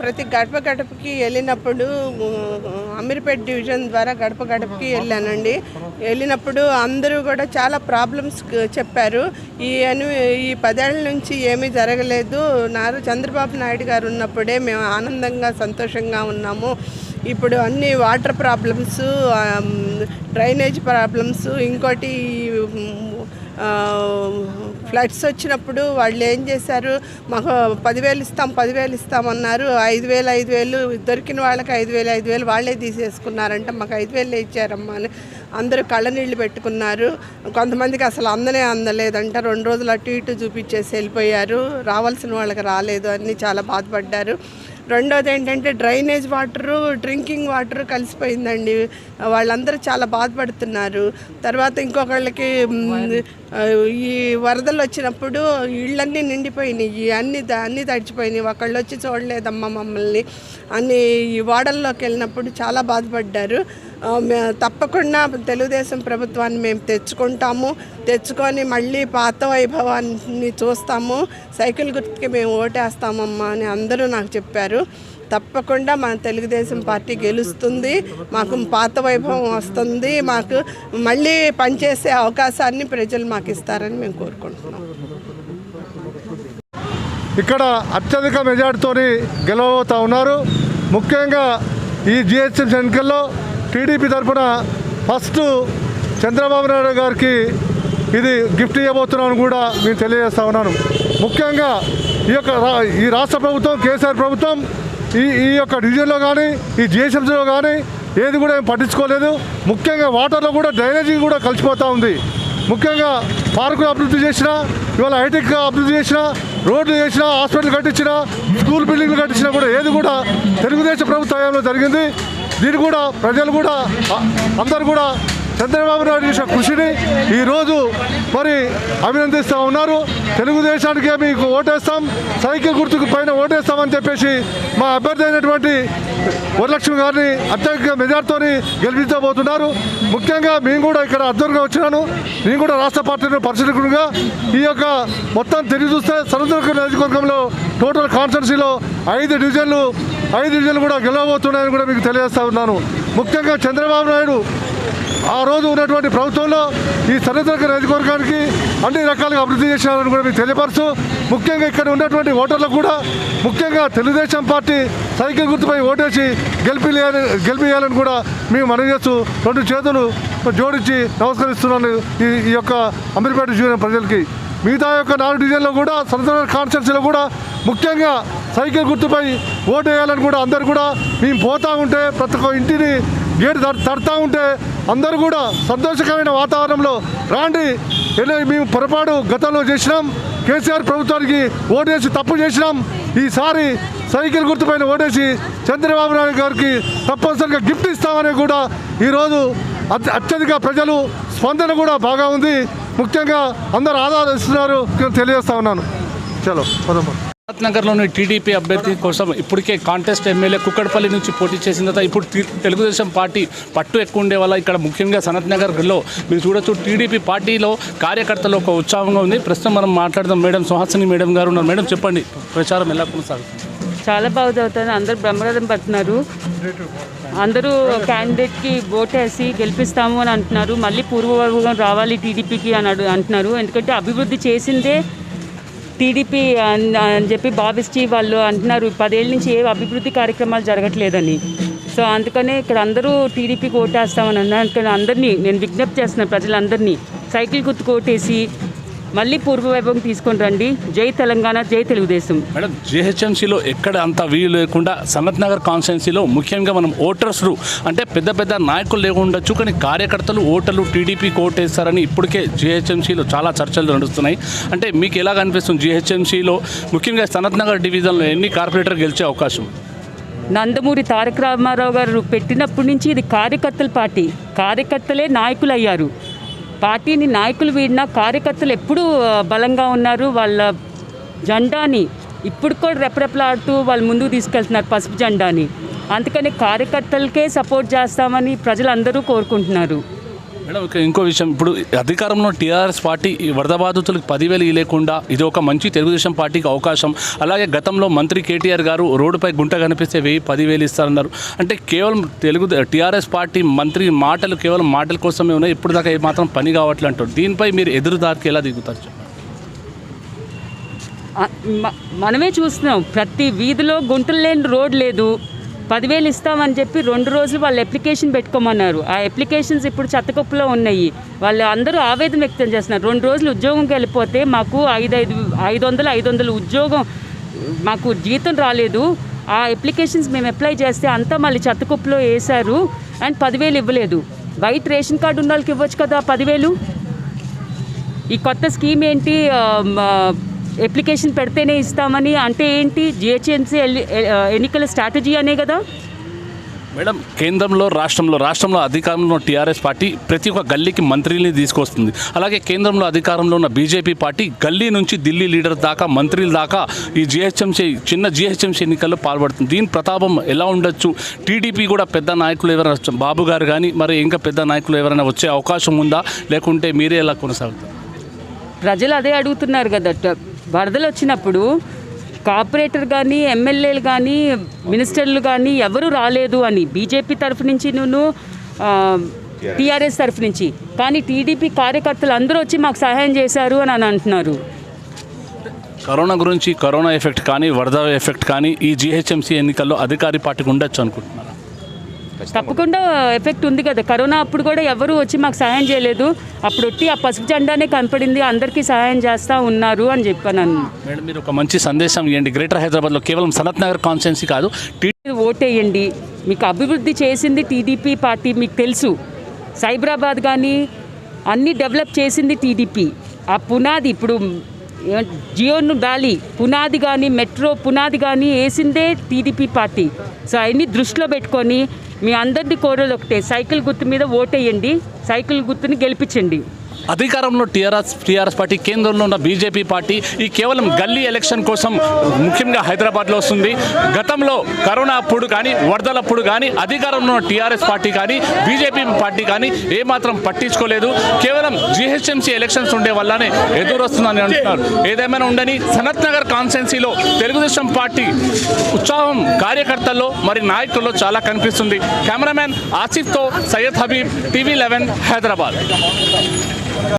ప్రతి గడప గడపకి వెళ్ళినప్పుడు అమీర్పేట్ డివిజన్ ద్వారా గడప గడపకి వెళ్ళానండి. వెళ్ళినప్పుడు అందరూ కూడా చాలా ప్రాబ్లమ్స్ చెప్పారు. ఈ 10 ఏళ్ల నుంచి ఏమీ జరగలేదు. చంద్రబాబు నాయుడు గారు ఉన్నప్పుడే మేము ఆనందంగా సంతోషంగా ఉన్నాము. ఇప్పుడు అన్ని వాటర్ ప్రాబ్లమ్స్, డ్రైనేజ్ ప్రాబ్లమ్స్, ఇంకోటి ఫ్లడ్స్ వచ్చినప్పుడు వాళ్ళు ఏం చేశారు, మాకు 10,000 ఇస్తామన్నారు. 5,000 దొరికిన వాళ్ళకి 5,000 వాళ్ళే తీసేసుకున్నారంట. మాకు 5,000 ఇచ్చారమ్మా అని అందరూ కళ్ళనీళ్ళు పెట్టుకున్నారు. కొంతమందికి అసలు అందలేదంట. 2 రోజులు అటు ఇటు చూపించేసి వెళ్ళిపోయారు. రావాల్సిన వాళ్ళకి రాలేదు అని చాలా బాధపడ్డారు. రెండోది ఏంటంటే డ్రైనేజ్ వాటరు, డ్రింకింగ్ వాటర్ కలిసిపోయిందండి. వాళ్ళందరూ చాలా బాధపడుతున్నారు. తర్వాత ఇంకొకళ్ళకి ఈ వరదలు వచ్చినప్పుడు ఇళ్ళన్నీ నిండిపోయినాయి, అన్నీ తడిచిపోయినాయి. ఒకళ్ళు వచ్చి చూడలేదమ్మా మమ్మల్ని అని ఈ వాడల్లోకి వెళ్ళినప్పుడు చాలా బాధపడ్డారు. తప్పకుండా తెలుగుదేశం ప్రభుత్వాన్ని మేము తెచ్చుకొని మళ్ళీ పాత వైభవాన్ని చూస్తాము. సైకిల్ గుర్తుకి మేము ఓటేస్తామమ్మా అని అందరూ నాకు చెప్పారు. తప్పకుండా మన తెలుగుదేశం పార్టీ గెలుస్తుంది. మాకు పాత వైభవం వస్తుంది. మాకు మళ్ళీ పనిచేసే అవకాశాన్ని ప్రజలు మాకు ఇస్తారని మేము కోరుకుంటున్నాం. ఇక్కడ అత్యధిక మెజార్టీతో గెలవబోతూ ఉన్నారు. ముఖ్యంగా ఈ జిహెచ్ఎంసీ ఎన్నికల్లో టీడీపీ తరఫున ఫస్ట్ చంద్రబాబు నాయుడు గారికి ఇది గిఫ్ట్ ఇవ్వబోతున్నాను కూడా నేను తెలియజేస్తా ఉన్నాను. ముఖ్యంగా ఈ రాష్ట్ర ప్రభుత్వం, కేసీఆర్ ప్రభుత్వం ఈ యొక్క డివిజన్లో కానీ ఈ జిహెచ్ఎంసీలో కానీ ఏది కూడా ఏం పట్టించుకోలేదు. ముఖ్యంగా వాటర్లో కూడా డ్రైనేజీ కూడా కలిసిపోతూ ఉంది. ముఖ్యంగా పార్కులు అభివృద్ధి చేసినా, ఇవాళ హైటెక్ అభివృద్ధి చేసినా, రోడ్లు చేసినా, హాస్పిటల్ కట్టించినా, స్కూల్ బిల్డింగ్లు కట్టించినా కూడా ఏది కూడా తెలుగుదేశం ప్రభుత్వ హయాంలో జరిగింది. దీన్ని కూడా ప్రజలు కూడా అందరూ కూడా చంద్రబాబు నాయుడు చేసిన కృషిని ఈరోజు మరి అభినందిస్తూ ఉన్నారు. తెలుగుదేశానికే మీకు ఓటేస్తాం, సైకిల్ గుర్తుకు పైన ఓటేస్తామని చెప్పేసి మా అభ్యర్థి అయినటువంటి వరలక్ష్మి గారిని అత్యధిక మెజార్టీతో గెలిపించబోతున్నారు. ముఖ్యంగా మేము కూడా ఇక్కడ అర్థంగా వచ్చినాను. నేను కూడా రాష్ట్ర పార్టీ పరిశీలకుడుగా ఈ యొక్క మొత్తం తిరిగి చూస్తే సముద్రక నియోజకవర్గంలో టోటల్ కాన్స్టిట్యున్సీలో 5 డివిజన్లు కూడా గెలవబోతున్నాయని కూడా మీకు తెలియజేస్తా ఉన్నాను. ముఖ్యంగా చంద్రబాబు నాయుడు ఆ రోజు ఉన్నటువంటి ప్రభుత్వంలో ఈ సరిహద్దు నియోజకవర్గానికి అన్ని రకాలుగా అభివృద్ధి చేశారని కూడా మీకు తెలియపరుస్తూ, ముఖ్యంగా ఇక్కడ ఉన్నటువంటి ఓటర్లకు కూడా ముఖ్యంగా తెలుగుదేశం పార్టీ సైకిల్ గుర్తుపై ఓటేసి గెలిపియాలని కూడా మేము మనవి చేస్తూ 2 చేతులు జోడించి నమస్కరిస్తున్నాను ఈ యొక్క అమీర్పేట డివిజన్ ప్రజలకి. మిగతా యొక్క 4 డివిజన్లో కూడా సరిహద్దు కాన్స్టిట్యున్సీలో కూడా ముఖ్యంగా సైకిల్ గుర్తుపై ఓటు వేయాలని కూడా అందరు కూడా మేము పోతూ ఉంటే ప్రతి ఒక్క ఇంటిని గేటు తడతా ఉంటే అందరూ కూడా సంతోషకరమైన వాతావరణంలో రాండి. మేము పొరపాటు గతంలో చేసినాం, కేసీఆర్ ప్రభుత్వానికి ఓటేసి తప్పు చేసినాం. ఈసారి సైకిల్ గుర్తుపైన ఓటేసి చంద్రబాబు నాయుడు గారికి తప్పనిసరిగా గిఫ్ట్ ఇస్తామని కూడా ఈరోజు అత్యధిక ప్రజలు స్పందన కూడా బాగా ఉంది. ముఖ్యంగా అందరూ ఆదరిస్తున్నారు తెలియజేస్తా ఉన్నాను. చలో నగర్లోని టీడీపీ అభ్యర్థి కోసం ఇప్పటికే కాంటెస్ట్ ఎమ్మెల్యే కుక్కడపల్లి నుంచి పోటీ చేసిన తర్వాత ఇప్పుడు తెలుగుదేశం పార్టీ పట్టు ఎక్కువ ఉండే వల్ల ఇక్కడ ముఖ్యంగా సనత్ నగర్లో మీరు చూడొచ్చు టీడీపీ పార్టీలో కార్యకర్తలు ఒక ఉత్సాహంగా ఉంది. ప్రస్తుతం మనం మాట్లాడదాం. మేడం సుహాసిని మేడం గారు ఉన్నారు. మేడం చెప్పండి, ప్రచారం ఎలా కొనసాగుతుంది? చాలా బాగా చదువుతుంది. అందరూ బ్రహ్మరథం పడుతున్నారు. అందరూ క్యాండిడేట్కి ఓటేసి గెలిపిస్తాము అని అంటున్నారు. మళ్ళీ పూర్వవైభవం రావాలి టీడీపీకి అని అంటున్నారు. ఎందుకంటే అభివృద్ధి చేసిందే టీడీపీ అని చెప్పి భావించి వాళ్ళు అంటున్నారు 10 ఏళ్ళ నుంచి ఏ అభివృద్ధి కార్యక్రమాలు జరగట్లేదని. సో అందుకనే ఇక్కడ అందరూ టీడీపీకి ఓటేస్తామని అన్నారు. అందరినీ నేను విజ్ఞప్తి చేస్తున్నాను, ప్రజలందరినీ సైకిల్ గుర్తుకు ఓటేసి మళ్ళీ పూర్వవైభవం తీసుకొని రండి. జై తెలంగాణ, జై తెలుగుదేశం. మేడం, జిహెచ్ఎంసీలో ఎక్కడ అంత వీలు లేకుండా సనత్ నగర్ కాన్స్టిట్యున్సీలో ముఖ్యంగా మనం ఓటర్స్ అంటే పెద్ద నాయకులు లేకుండొచ్చు, కానీ కార్యకర్తలు ఓటర్లు టీడీపీకి ఓటేస్తారని ఇప్పటికే జిహెచ్ఎంసీలో చాలా చర్చలు నడుస్తున్నాయి. అంటే మీకు ఎలాగ అనిపిస్తుంది జిహెచ్ఎంసీలో ముఖ్యంగా సనత్ నగర్ డివిజన్లో ఎన్ని కార్పొరేటర్ గెలిచే అవకాశం? నందమూరి తారక రామారావు గారు పెట్టినప్పటి నుంచి ఇది కార్యకర్తల పార్టీ. కార్యకర్తలే నాయకులు అయ్యారు. పార్టీని నాయకులు వీడినా కార్యకర్తలు ఎప్పుడూ బలంగా ఉన్నారు. వాళ్ళ జెండాని ఇప్పుడు కూడా రెపరెపలాడుతూ వాళ్ళు ముందుకు తీసుకెళ్తున్నారు, పసుపు జెండాని. అందుకని కార్యకర్తలకే సపోర్ట్ చేస్తామని ప్రజలందరూ కోరుకుంటున్నారు. మేడం ఇంకో విషయం, ఇప్పుడు అధికారంలో టీఆర్ఎస్ పార్టీ ఈ వరద బాధితులకు 10,000 ఇవ్వకుండా ఇది ఒక మంచి తెలుగుదేశం పార్టీకి అవకాశం. అలాగే గతంలో మంత్రి కేటీఆర్ గారు రోడ్డుపై గుంట కనిపిస్తే 10,000 ఇస్తారన్నారు. అంటే కేవలం టీఆర్ఎస్ పార్టీ మంత్రి మాటలు కేవలం మాటల కోసమే ఉన్నాయి, ఇప్పుడు దాకా మాత్రం పని కావట్లే అంటారు. దీనిపై మీరు ఎదురుదారికి ఎలా దిగుతారు? మనమే చూస్తున్నాం, ప్రతి వీధిలో గుంటలు లేని రోడ్ లేదు. 10,000 ఇస్తామని చెప్పి 2 రోజులు వాళ్ళు అప్లికేషన్ పెట్టుకోమన్నారు. ఆ అప్లికేషన్స్ ఇప్పుడు చెత్తకొప్పులో ఉన్నాయి. వాళ్ళు అందరూ ఆవేదన వ్యక్తం చేస్తున్నారు. 2 రోజులు ఉద్యోగంకి వెళ్ళిపోతే మాకు 500 ఉద్యోగం, మాకు జీతం రాలేదు. ఆ అప్లికేషన్స్ మేము అప్లై చేస్తే అంతా మళ్ళీ చెత్తకొప్పులో వేశారు అండ్ 10,000 ఇవ్వలేదు. వైట్ రేషన్ కార్డు ఉన్న వాళ్ళకి ఇవ్వచ్చు కదా 10,000. ఈ కొత్త స్కీమ్ ఏంటి, అప్లికేషన్ పెడితేనే ఇస్తామని అంటే ఏంటి? జిహెచ్ఎంసీ ఎన్నికల స్ట్రాటజీ అనే కదా మేడం. కేంద్రంలో రాష్ట్రంలో అధికారంలో టీఆర్ఎస్ పార్టీ ప్రతి ఒక్క గల్లీకి మంత్రిని తీసుకొస్తుంది. అలాగే కేంద్రంలో అధికారంలో ఉన్న బీజేపీ పార్టీ గల్లీ నుంచి ఢిల్లీ లీడర్ దాకా మంత్రుల దాకా ఈ చిన్న జిహెచ్ఎంసీ ఎన్నికల్లో పాల్పడుతుంది. దీని ప్రతాపం ఎలా ఉండొచ్చు? టీడీపీ కూడా పెద్ద నాయకులు ఎవరైనా బాబు గారు కానీ మరి ఇంకా పెద్ద నాయకులు ఎవరైనా వచ్చే అవకాశం ఉందా, లేకుంటే మీరే ఎలా కొనసాగుతారు? ప్రజలు అదే అడుగుతున్నారు కదా. వరదలు వచ్చినప్పుడు కార్పొరేటర్ కానీ ఎమ్మెల్యేలు కానీ మినిస్టర్లు కానీ ఎవరు రాలేదు అని బీజేపీ తరఫు నుంచి టీఆర్ఎస్ తరఫు నుంచి, కానీ టీడీపీ కార్యకర్తలు అందరూ వచ్చి మాకు సహాయం చేశారు అని అంటున్నారు. కరోనా గురించి, కరోనా ఎఫెక్ట్ కానీ వరద ఎఫెక్ట్ కానీ ఈ జిహెచ్ఎంసీ ఎన్నికల్లో అధికార పార్టీకి ఉండొచ్చు అనుకుంటున్నారు? తప్పకుండా ఎఫెక్ట్ ఉంది కదా. కరోనా అప్పుడు కూడా ఎవరు వచ్చి మాకు సహాయం చేయలేదు. అప్పుడు వచ్చి ఆ పసుపు జెండానే కనపడింది, అందరికీ సహాయం చేస్తూ ఉన్నారు అని చెప్పాను. మేడం మీరు ఒక మంచి సందేశం ఇవ్వండి. గ్రేటర్ హైదరాబాద్లో కేవలం సనత్ నగర్ కాన్స్టిట్యున్సీ కాదు, ఓటేయండి. మీకు అభివృద్ధి చేసింది టీడీపీ పార్టీ, మీకు తెలుసు. సైబరాబాద్ కానీ అన్నీ డెవలప్ చేసింది టీడీపీ. ఆ పునాది ఇప్పుడు జియోను వ్యాలీ పునాది కానీ మెట్రో పునాది కానీ వేసిందే టీడీపీ పార్టీ. సో అవన్నీ దృష్టిలో పెట్టుకొని మీ అందరినీ కోరేది ఒకటే, సైకిల్ గుర్తు మీద ఓటేయండి, సైకిల్ గుర్తుని గెలిపించండి. అధికారంలో టీఆర్ఎస్ పార్టీ, కేంద్రంలో ఉన్న బీజేపీ పార్టీ ఈ కేవలం గల్లీ ఎలక్షన్ కోసం ముఖ్యంగా హైదరాబాద్లో వస్తుంది. గతంలో కరోనా అప్పుడు కానీ వరదలప్పుడు కానీ అధికారంలో ఉన్న టీఆర్ఎస్ పార్టీ కానీ బీజేపీ పార్టీ కానీ ఏమాత్రం పట్టించుకోలేదు. కేవలం జిహెచ్ఎంసీ ఎలక్షన్స్ ఉండే వల్లనే ఎదురొస్తుందని అంటున్నారు. ఏదేమైనా ఉండని సనత్ నగర్ కాన్స్టిట్యున్సీలో తెలుగుదేశం పార్టీ ఉత్సాహం కార్యకర్తల్లో మరి నాయకుల్లో చాలా కనిపిస్తుంది. కెమెరామ్యాన్ ఆసిఫ్తో సయ్యద్ హబీబ్, TV11 హైదరాబాద్.